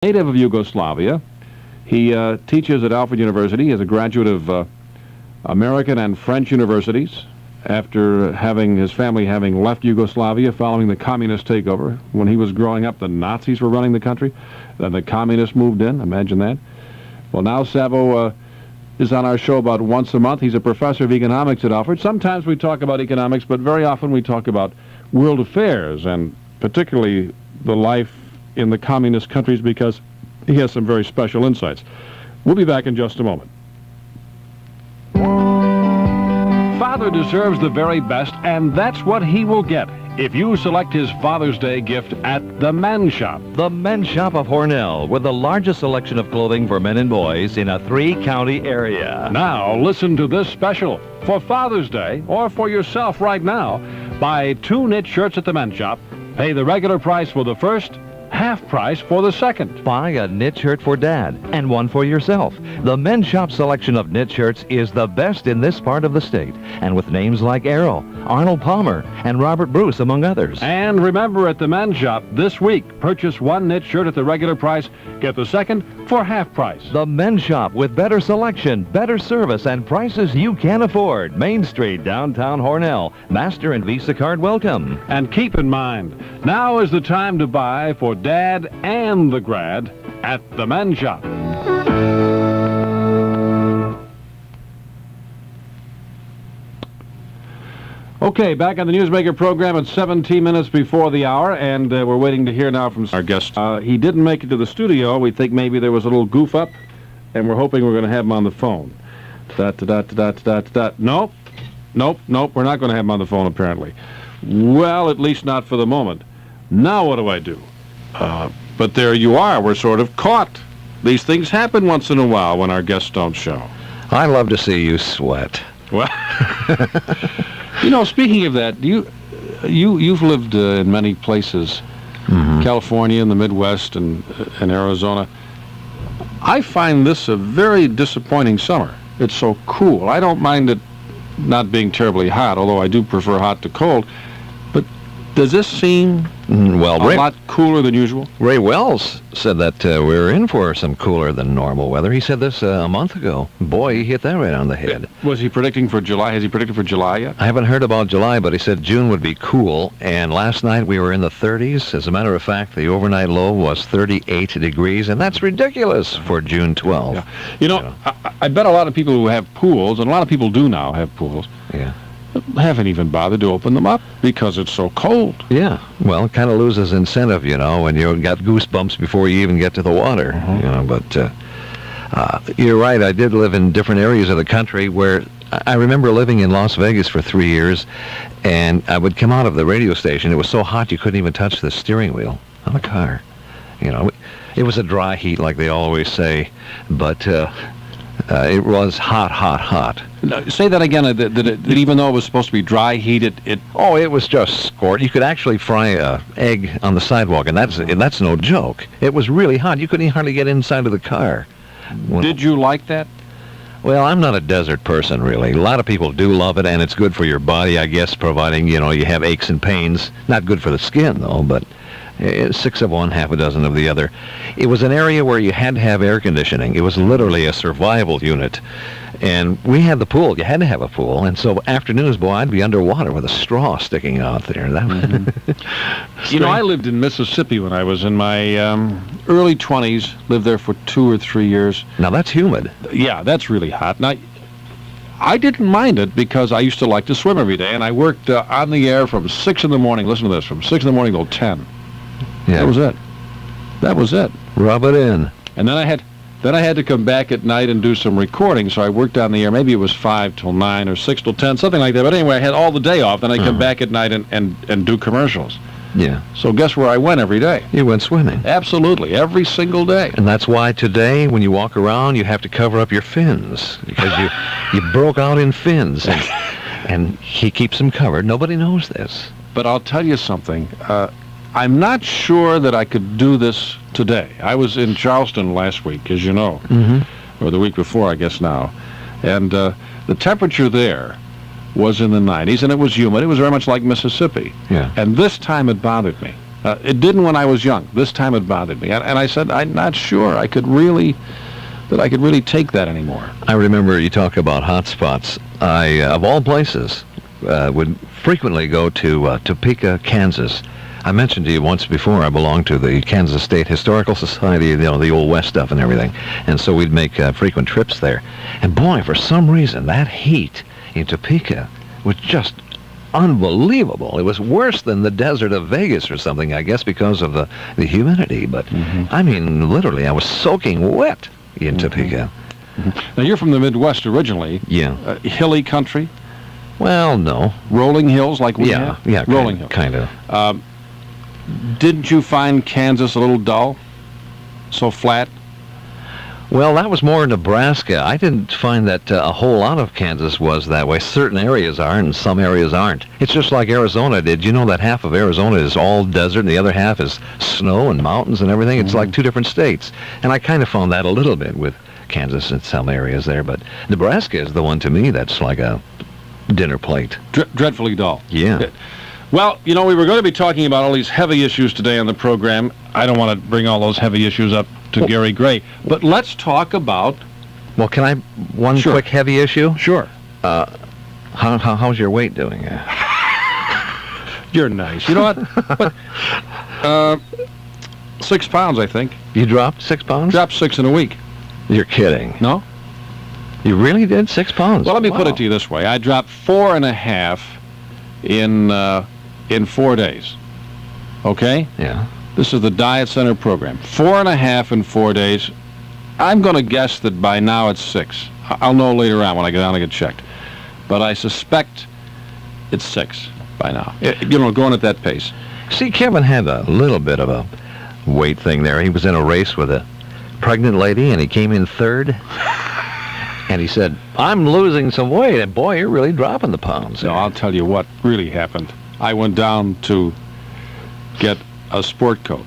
Native of Yugoslavia. He teaches at Alfred University. He is a graduate of American and French universities after his family having left Yugoslavia following the communist takeover. When he was growing up, the Nazis were running the country. Then the communists moved in. Imagine that. Well, now Savo is on our show about once a month. He's a professor of economics at Alfred. Sometimes we talk about economics, but very often we talk about world affairs, and particularly the life in the communist countries, because he has some very special insights. We'll be back in just a moment. Father deserves the very best, and that's what he will get if you select his Father's Day gift at the Men's Shop. The Men's Shop of Hornell, with the largest selection of clothing for men and boys in a 3-county area. Now, listen to this special. For Father's Day, or for yourself right now, buy 2 knit shirts at the Men's Shop. Pay the regular price for the first, half price for the second. Buy a knit shirt for Dad and one for yourself. The Men's Shop selection of knit shirts is the best in this part of the state, and with names like Errol, Arnold Palmer, and Robert Bruce, among others. And remember, at the Men's Shop this week, purchase 1 knit shirt at the regular price, get the second for half price. The Men's Shop, with better selection, better service, and prices you can afford. Main Street, downtown Hornell. Master and Visa card welcome. And keep in mind, now is the time to buy for Dad and the grad at the Men's Shop. Okay, back on the Newsmaker program at 17 minutes before the hour, and we're waiting to hear now from our guest. He didn't make it to the studio. We think maybe there was a little goof up, and we're hoping we're going to have him on the phone. Nope, we're not going to have him on the phone, apparently. Well, at least not for the moment. Now what do I do? But there you are. We're sort of caught. These things happen once in a while when our guests don't show. I love to see you sweat. Well, you know, speaking of that, you've lived in many places, California and the Midwest and Arizona. I find this a very disappointing summer. It's so cool. I don't mind it not being terribly hot, although I do prefer hot to cold. But does this seem a lot cooler than usual? Ray Wells said that we were in for some cooler than normal weather. He said this a month ago. Boy, he hit that right on the head. Was he predicting for July? Has he predicted for July yet? I haven't heard about July, but he said June would be cool. And last night we were in the 30s. As a matter of fact, the overnight low was 38 degrees, and that's ridiculous for June 12th. Yeah. You know, I bet a lot of people who have pools, and a lot of people do now have pools, haven't even bothered to open them up because it's so cold. Yeah, well, it kind of loses incentive, you know, when you got goosebumps before you even get to the water. You know, but you're right. I did live in different areas of the country where I remember living in Las Vegas for 3 years, and I would come out of the radio station. It was so hot you couldn't even touch the steering wheel of a car. You know, it was a dry heat, like they always say, but it was hot. Now, say that again, that even though it was supposed to be dry heat, it was just scorch. You could actually fry an egg on the sidewalk, and that's no joke. It was really hot. You couldn't hardly get inside of the car. Did you like that? Well, I'm not a desert person, really. A lot of people do love it, and it's good for your body, I guess, providing, you know, you have aches and pains. Not good for the skin, though, but 6 of one, half a dozen of the other. It was an area where you had to have air conditioning. It was literally a survival unit. And we had the pool. You had to have a pool. And so afternoons, boy, I'd be underwater with a straw sticking out there. You know, I lived in Mississippi when I was in my early 20s. Lived there for 2 or 3 years. Now, that's humid. Yeah, that's really hot. Now, I didn't mind it because I used to like to swim every day. And I worked on the air from 6 in the morning. Listen to this. From 6 in the morning till 10. Yeah. That was it. Rub it in. And then I had to come back at night and do some recording, so I worked on the air. Maybe it was 5 till 9 or 6 till 10, something like that. But anyway, I had all the day off. Then I come back at night and do commercials. Yeah. So guess where I went every day? You went swimming. Absolutely, every single day. And that's why today, when you walk around, you have to cover up your fins, because you broke out in fins, and he keeps them covered. Nobody knows this. But I'll tell you something. I'm not sure that I could do this today. I was in Charleston last week, as you know, or the week before, I guess now. And the temperature there was in the 90s, and it was humid. It was very much like Mississippi. Yeah. And this time it bothered me. It didn't when I was young. This time it bothered me. And I said, I'm not sure I could really take that anymore. I remember you talk about hot spots. I, of all places, would frequently go to Topeka, Kansas. I mentioned to you once before I belonged to the Kansas State Historical Society, you know, the Old West stuff and everything. And so we'd make frequent trips there. And boy, for some reason, that heat in Topeka was just unbelievable. It was worse than the desert of Vegas or something, I guess, because of the humidity. But, I mean, literally, I was soaking wet in Topeka. Now, you're from the Midwest originally. Yeah. Hilly country? Well, no. Rolling hills like we have? Yeah, rolling hills. Kind of. Didn't you find Kansas a little dull? So flat? Well, that was more Nebraska. I didn't find that a whole lot of Kansas was that way. Certain areas are, and some areas aren't. It's just like Arizona. Did you know that half of Arizona is all desert, and the other half is snow and mountains and everything? It's like two different states. And I kind of found that a little bit with Kansas in some areas there. But Nebraska is the one, to me, that's like a dinner plate. Dreadfully dull. Yeah. Well, you know, we were going to be talking about all these heavy issues today on the program. I don't want to bring all those heavy issues up to Gary Gray, but let's talk about... Well, can I... One quick heavy issue? Sure. How's your weight doing? You're nice. You know what? But, 6 pounds, I think. You dropped 6 pounds? Dropped 6 in a week. You're kidding. No? You really did? 6 pounds? Well, let me put it to you this way. I dropped 4.5 in 4 days. Okay? Yeah. This is the Diet Center program. 4.5 in 4 days. I'm going to guess that by now it's 6. I'll know later on when I get down and get checked. But I suspect it's 6 by now. You know, going at that pace. See, Kevin had a little bit of a weight thing there. He was in a race with a pregnant lady, and he came in third. And he said, I'm losing some weight. And boy, you're really dropping the pounds. No, I'll tell you what really happened. I went down to get a sport coat.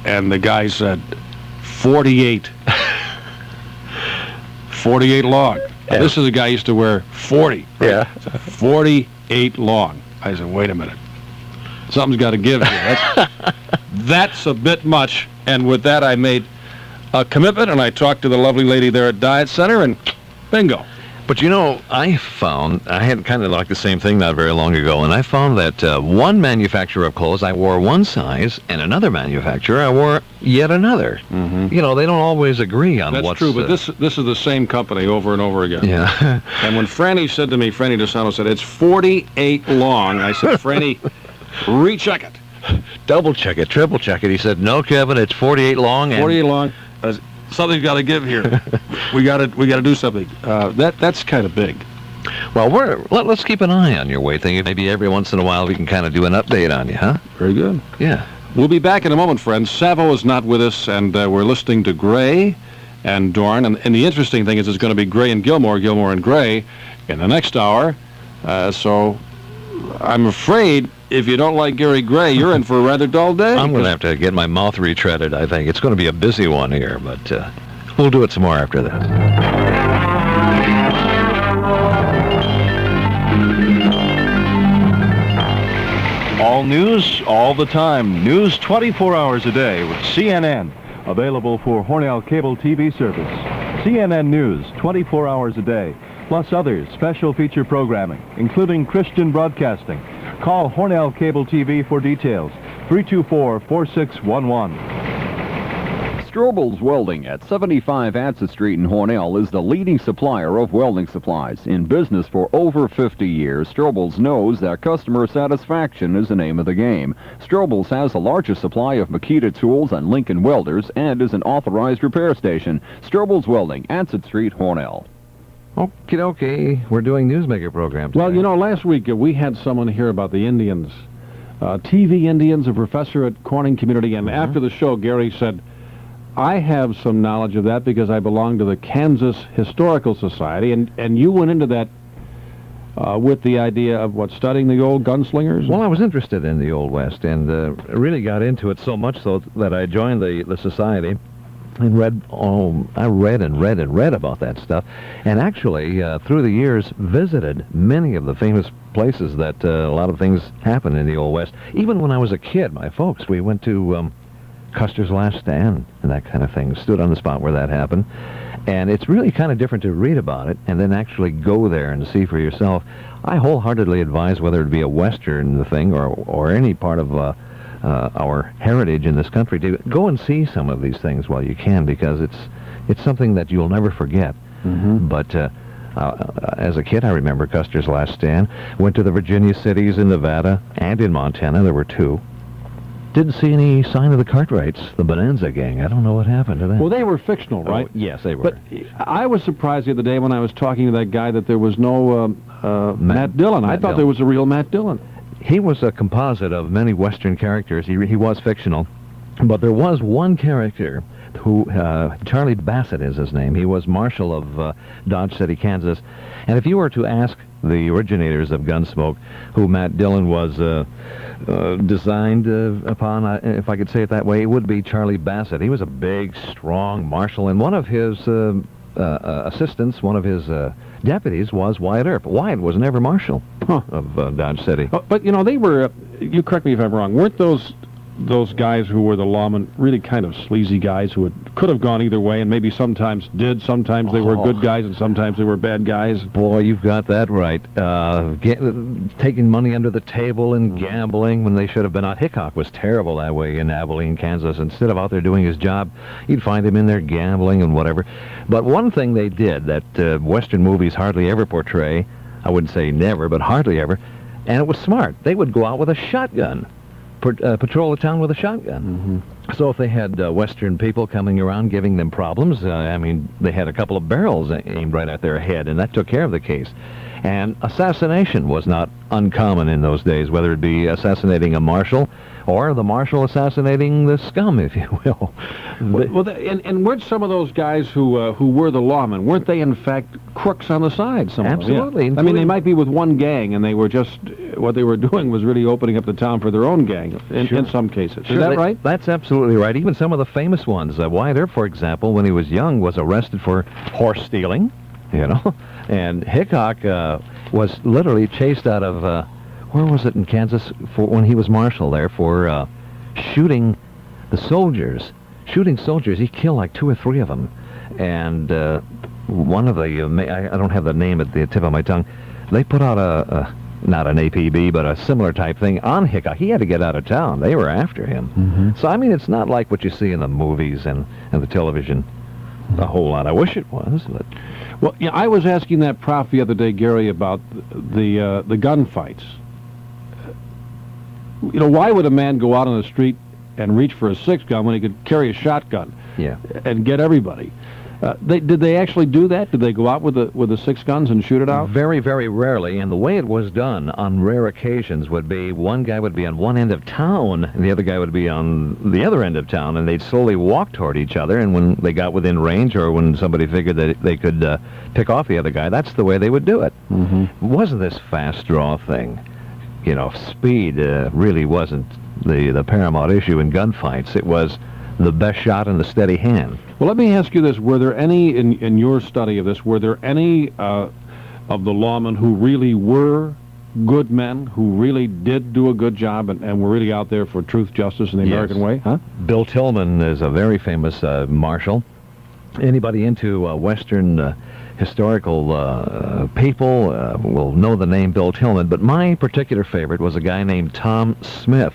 And the guy said, 48. 48 long. Yeah. This is a guy who used to wear 40. Right? Yeah. 48 long. I said, wait a minute. Something's got to give here. That's a bit much. And with that, I made a commitment, and I talked to the lovely lady there at Diet Center, and bingo. But you know, I found, I had kind of like the same thing not very long ago, and I found that one manufacturer of clothes, I wore one size, and another manufacturer, I wore yet another. You know, they don't always agree on what's... That's true, but this is the same company over and over again. Yeah. And when Franny said to me, Franny DeSanto said, it's 48 long, I said, Franny, recheck it. Double check it, triple check it. He said, no, Kevin, it's 48 long. 48 long. Something's got to give here. we got to do something. That's kind of big. Well, let's keep an eye on your weight thing. Maybe every once in a while we can kind of do an update on you, huh? Very good. Yeah. We'll be back in a moment, friends. Savo is not with us, and we're listening to Gray and Doran. And the interesting thing is it's going to be Gray and Gilmore and Gray in the next hour. So I'm afraid if you don't like Gary Gray, you're in for a rather dull day. I'm going to have to get my mouth retreaded, I think. It's going to be a busy one here, but we'll do it some more after that. All news, all the time. News 24 hours a day with CNN. Available for Hornell Cable TV service. CNN News 24 hours a day. Plus other special feature programming, including Christian broadcasting. Call Hornell Cable TV for details. 324-4611. Strobel's Welding at 75 Atza Street in Hornell is the leading supplier of welding supplies. In business for over 50 years, Strobel's knows that customer satisfaction is the name of the game. Strobel's has the largest supply of Makita tools and Lincoln welders and is an authorized repair station. Strobel's Welding, Atza Street, Hornell. Okay. We're doing Newsmaker programs. Well, you know, last week we had someone here about the Indians. TV Indians, a professor at Corning Community, and after the show, Gary said, I have some knowledge of that because I belong to the Kansas Historical Society, and you went into that with the idea of, studying the old gunslingers? Well, I was interested in the Old West and really got into it so much so that I joined the society. and read, I read and read and read about that stuff, and actually, through the years, visited many of the famous places that a lot of things happened in the Old West. Even when I was a kid, my folks, we went to Custer's Last Stand and that kind of thing, stood on the spot where that happened. And it's really kind of different to read about it and then actually go there and see for yourself. I wholeheartedly advise, whether it be a Western thing or any part of our heritage in this country, to go and see some of these things while you can, because it's something that you'll never forget. But as a kid, I remember Custer's Last Stand. Went to the Virginia cities in Nevada and in Montana. There were two. Didn't see any sign of the Cartwrights, the Bonanza Gang. I don't know what happened to them. Well, they were fictional, right? Oh, yes, they were. But I was surprised the other day when I was talking to that guy that there was no Matt Dillon. I thought there was a real Matt Dillon. He was a composite of many Western characters. He was fictional. But there was one character who, Charlie Bassett is his name. He was Marshal of Dodge City, Kansas. And if you were to ask the originators of Gunsmoke who Matt Dillon was designed upon, if I could say it that way, it would be Charlie Bassett. He was a big, strong marshal, and one of his assistants, one of his deputies, was Wyatt Earp. Wyatt was never marshal of Dodge City. But, you know, they were, you correct me if I'm wrong, weren't those guys who were the lawmen really kind of sleazy guys who could have gone either way, and maybe sometimes did? Sometimes they were good guys and sometimes they were bad guys. Boy, you've got that right. Taking money under the table and gambling when they should have been out. Hickok was terrible that way in Abilene, Kansas. Instead of out there doing his job, you'd find him in there gambling and whatever. But one thing they did that Western movies hardly ever portray, I wouldn't say never, but hardly ever, and it was smart. They would go out with a shotgun. Patrol the town with a shotgun. So if they had Western people coming around giving them problems, I mean, they had a couple of barrels aimed right at their head, and that took care of the case. And assassination was not uncommon in those days, whether it be assassinating a marshal or the marshal assassinating the scum, if you will. And weren't some of those guys who were the lawmen, weren't they in fact crooks on the side? Some Absolutely. Of them, yeah. I mean, they might be with one gang, and they were just, what they were doing was really opening up the town for their own gang, in some cases. Is that right? That's absolutely right. Even some of the famous ones. Wyatt Earp, for example, when he was young, was arrested for horse stealing, you know, and Hickok was literally chased out of, where was it in Kansas, for when he was marshal there, for shooting the soldiers. Shooting soldiers, he killed like 2 or 3 of them. And one of the, I don't have the name at the tip of my tongue, they put out not an APB, but a similar type thing on Hickok. He had to get out of town. They were after him. So, I mean, it's not like what you see in the movies and the television a whole lot. I wish it was, but... Well, yeah, I was asking that prof the other day, Gary, about the gunfights. You know, why would a man go out on the street and reach for a 6-gun when he could carry a shotgun? Yeah. And get everybody? Did they actually do that? Did they go out with the 6 guns and shoot it out? Very, very rarely. And the way it was done on rare occasions would be one guy would be on one end of town and the other guy would be on the other end of town, and they'd slowly walk toward each other, and when they got within range or when somebody figured that they could pick off the other guy, that's the way they would do it. It wasn't this fast draw thing. You know, speed really wasn't the paramount issue in gunfights. It was the best shot and the steady hand. Well, let me ask you this. Were there any, in your study of this, were there any of the lawmen who really were good men, who really did do a good job and were really out there for truth, justice, and the American way? Huh? Bill Tillman is a very famous marshal. Anybody into Western historical people will know the name Bill Tillman, but my particular favorite was a guy named Tom Smith.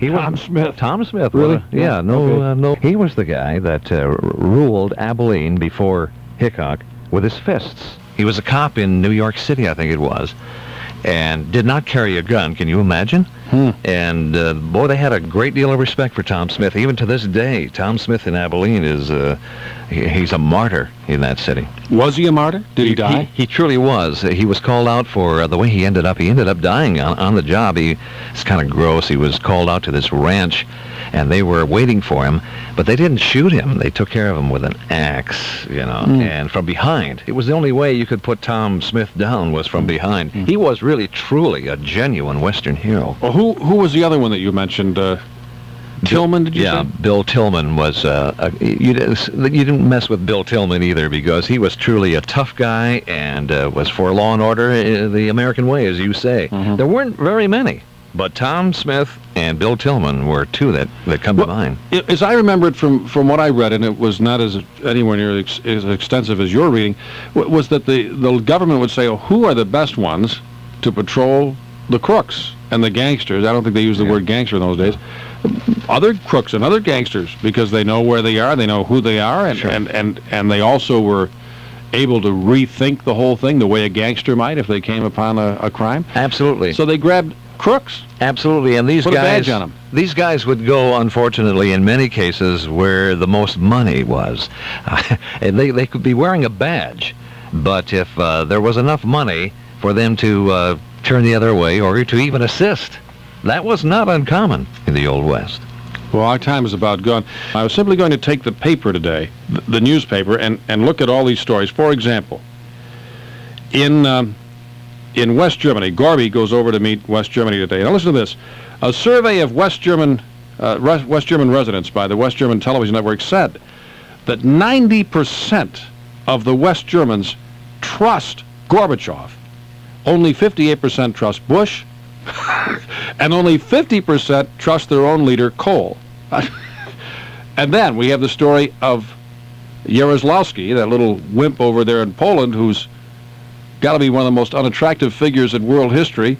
Tom Smith, really? No. He was the guy that ruled Abilene before Hickok with his fists. He was a cop in New York City, I think it was, and did not carry a gun. Can you imagine? And boy, they had a great deal of respect for Tom Smith. Even to this day, Tom Smith in Abilene is he's a martyr in that city. Was he a martyr? Did he die? He truly was. He was called out for the way he ended up. He ended up dying on the job. It's kind of gross. He was called out to this ranch, and they were waiting for him, but they didn't shoot him. They took care of him with an axe, you know, and from behind. It was the only way you could put Tom Smith down was from behind. He was really, truly a genuine Western hero. Well, who was the other one that you mentioned? Tillman, did you Yeah, say? Bill Tillman was, you didn't mess with Bill Tillman either, because he was truly a tough guy and was for law and order the American way, as you say. Mhm. There weren't very many, but Tom Smith and Bill Tillman were two that come to mind. As I remember it from what I read, and it was not as anywhere near as extensive as your reading, was that the government would say, oh, who are the best ones to patrol the crooks and the gangsters? I don't think they used the word gangster in those days. Other crooks and other gangsters, because they know where they are, they know who they are, and Sure. and they also were able to rethink the whole thing the way a gangster might if they came upon a crime. Absolutely. So they grabbed crooks. Absolutely, and these Put a guys, badge on 'em. these guys would go, unfortunately, in many cases where the most money was. And they could be wearing a badge, but if there was enough money for them to turn the other way or to even assist, that was not uncommon in the Old West. Well, our time is about gone. I was simply going to take the paper today, the newspaper, and look at all these stories. For example, in West Germany, Gorby goes over to meet West Germany today. Now listen to this. A survey of West German residents by the West German Television Network said that 90% of the West Germans trust Gorbachev. Only 58% trust Bush, and only 50% trust their own leader, Kohl. And then we have the story of Jaroslawski, that little wimp over there in Poland, who's got to be one of the most unattractive figures in world history,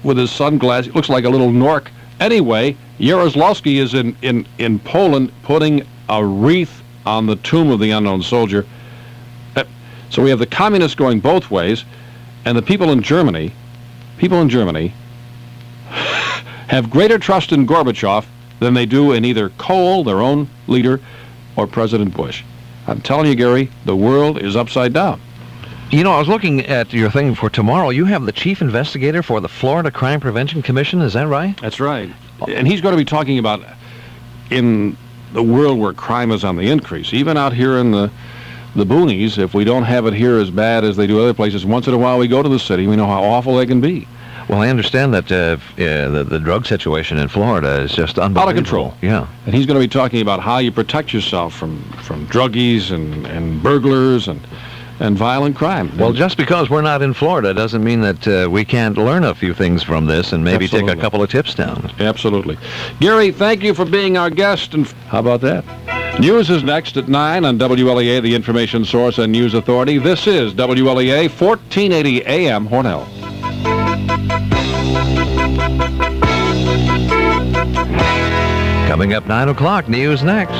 with his sunglasses. He looks like a little nork. Anyway, Jaroslawski is in Poland putting a wreath on the tomb of the unknown soldier. So we have the communists going both ways, and the people in Germany have greater trust in Gorbachev than they do in either Kohl, their own leader, or President Bush. I'm telling you, Gary, the world is upside down. You know, I was looking at your thing for tomorrow. You have the chief investigator for the Florida Crime Prevention Commission, is that right? That's right. And he's going to be talking about in the world where crime is on the increase, even out here in the boonies, if we don't have it here as bad as they do other places, once in a while we go to the city, we know how awful they can be. Well, I understand that the drug situation in Florida is just unbelievable. Out of control. Yeah. And he's going to be talking about how you protect yourself from druggies and burglars and violent crime. Well, just because we're not in Florida doesn't mean that we can't learn a few things from this and maybe take a Absolutely. couple of tips down. Absolutely. Gary, thank you for being our guest. And how about that? News is next at 9 on WLEA, the information source and news authority. This is WLEA 1480 AM Hornell. Coming up 9 o'clock, news next.